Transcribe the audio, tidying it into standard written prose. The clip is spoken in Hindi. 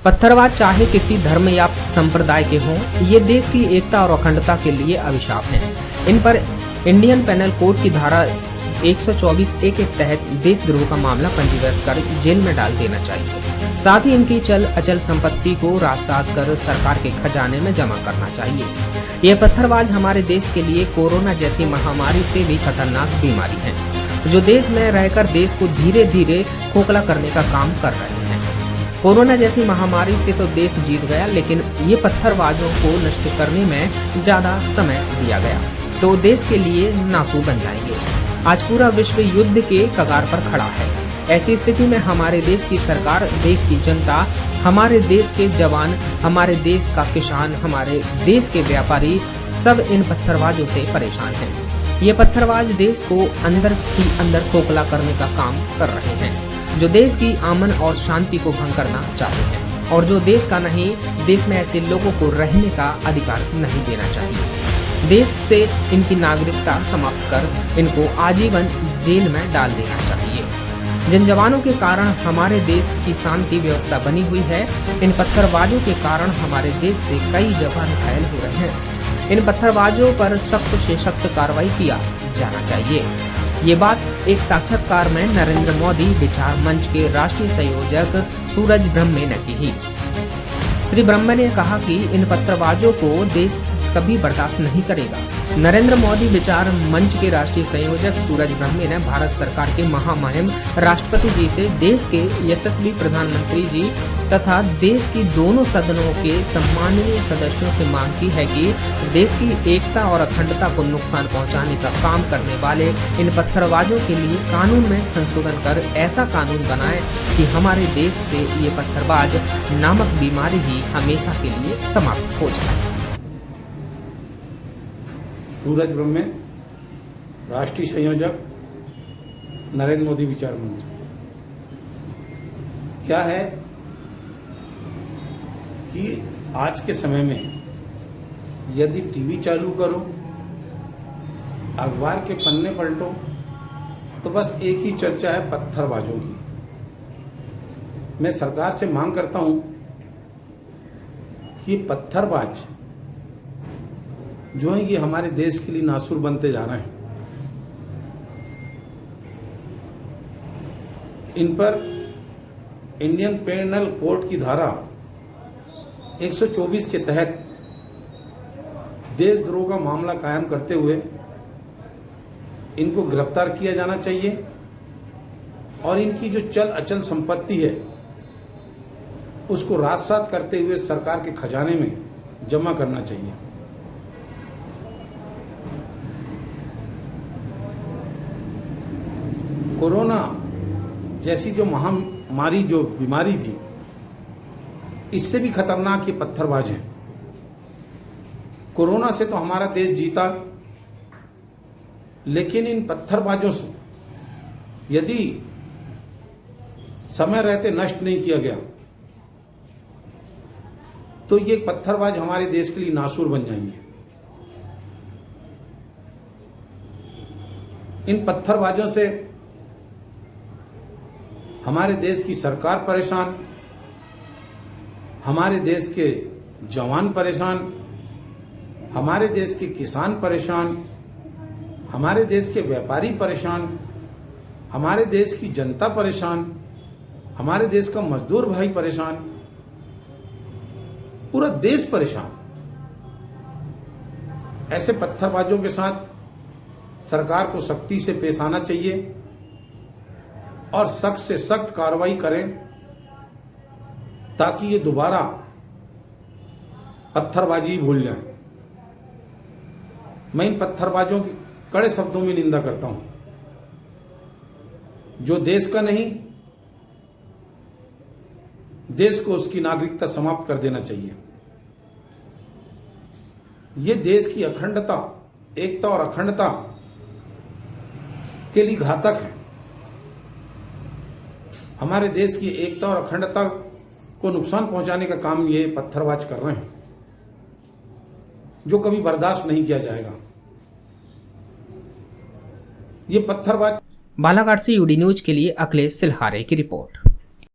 पत्थरबाज चाहे किसी धर्म या संप्रदाय के हों, ये देश की एकता और अखंडता के लिए अभिशाप हैं। इन पर इंडियन पेनल कोड की धारा 124A के तहत देशद्रोह का मामला पंजीबद्ध कर जेल में डाल देना चाहिए। साथ ही इनकी चल अचल संपत्ति को राजसात कर सरकार के खजाने में जमा करना चाहिए। ये पत्थरबाज हमारे देश के लिए कोरोना जैसी महामारी से भी खतरनाक बीमारी है, जो देश में रहकर देश को धीरे धीरे खोखला करने का काम कर रहे हैं। कोरोना जैसी महामारी से तो देश जीत गया, लेकिन ये पत्थरबाजों को नष्ट करने में ज्यादा समय दिया गया तो देश के लिए नासू बन जाएंगे। आज पूरा विश्व युद्ध के कगार पर खड़ा है। ऐसी स्थिति में हमारे देश की सरकार, देश की जनता, हमारे देश के जवान, हमारे देश का किसान, हमारे देश के व्यापारी सब इन पत्थरबाजों से परेशान हैं। ये पत्थरबाज देश को अंदर ही अंदर खोखला करने का काम कर रहे हैं, जो देश की अमन और शांति को भंग करना चाहते हैं और जो देश का नहीं, देश में ऐसे लोगों को रहने का अधिकार नहीं देना चाहिए। देश से इनकी नागरिकता समाप्त कर इनको आजीवन जेल में डाल देना चाहिए। जिन जवानों के कारण हमारे देश की शांति व्यवस्था बनी हुई है, इन पत्थरबाजों के कारण हमारे देश से कई जवान घायल हो रहे हैं। इन पत्थरबाजों पर सख्त से सख्त कार्रवाई किया जाना चाहिए। ये बात एक साक्षात्कार में नरेंद्र मोदी विचार मंच के राष्ट्रीय संयोजक सूरज ब्रह्मे ने की। श्री ब्रह्मे ने कहा कि इन पत्थरबाजों को देश कभी बर्दाश्त नहीं करेगा। नरेंद्र मोदी विचार मंच के राष्ट्रीय संयोजक सूरज ब्रह्मे ने भारत सरकार के महामहिम राष्ट्रपति जी से देश के यशस्वी प्रधानमंत्री जी तथा देश की दोनों सदनों के सम्माननीय सदस्यों से मांग की है कि देश की एकता और अखंडता को नुकसान पहुंचाने का काम करने वाले इन पत्थरबाजों के लिए कानून में संशोधन कर ऐसा कानून बनाए कि हमारे देश से ये पत्थरबाज नामक बीमारी ही हमेशा के लिए समाप्त हो जाए। सूरज ब्रह्मे, राष्ट्रीय संयोजक, नरेंद्र मोदी विचार मंच। क्या है कि आज के समय में यदि टीवी चालू करो, अखबार के पन्ने पलटो, तो बस एक ही चर्चा है पत्थरबाजों की। मैं सरकार से मांग करता हूं कि पत्थरबाज जो है ये हमारे देश के लिए नासूर बनते जा रहे हैं। इन पर इंडियन पेनल कोड की धारा 124 के तहत देशद्रोह का मामला कायम करते हुए इनको गिरफ्तार किया जाना चाहिए और इनकी जो चल अचल संपत्ति है उसको राजसात करते हुए सरकार के खजाने में जमा करना चाहिए। कोरोना जैसी जो महामारी, जो बीमारी थी, इससे भी खतरनाक ये पत्थरबाज हैं। कोरोना से तो हमारा देश जीता, लेकिन इन पत्थरबाजों से यदि समय रहते नष्ट नहीं किया गया तो ये पत्थरबाज हमारे देश के लिए नासूर बन जाएंगे। इन पत्थरबाजों से हमारे देश की सरकार परेशान, हमारे देश के जवान परेशान, हमारे देश के किसान परेशान, हमारे देश के व्यापारी परेशान, हमारे देश की जनता परेशान, हमारे देश का मजदूर भाई परेशान, पूरा देश परेशान। ऐसे पत्थरबाजों के साथ सरकार को सख्ती से पेश आना चाहिए और सख्त से सख्त कार्रवाई करें ताकि ये दोबारा पत्थरबाजी भूल जाएं। मैं इन पत्थरबाजों की कड़े शब्दों में निंदा करता हूं। जो देश का नहीं, देश को उसकी नागरिकता समाप्त कर देना चाहिए। ये देश की अखंडता, एकता और अखंडता के लिए घातक है। हमारे देश की एकता और अखंडता को नुकसान पहुंचाने का काम ये पत्थरबाज कर रहे हैं, जो कभी बर्दाश्त नहीं किया जाएगा। ये पत्थरबाज। बालाघाट से यूडी न्यूज के लिए अखिलेश सिलहारे की रिपोर्ट।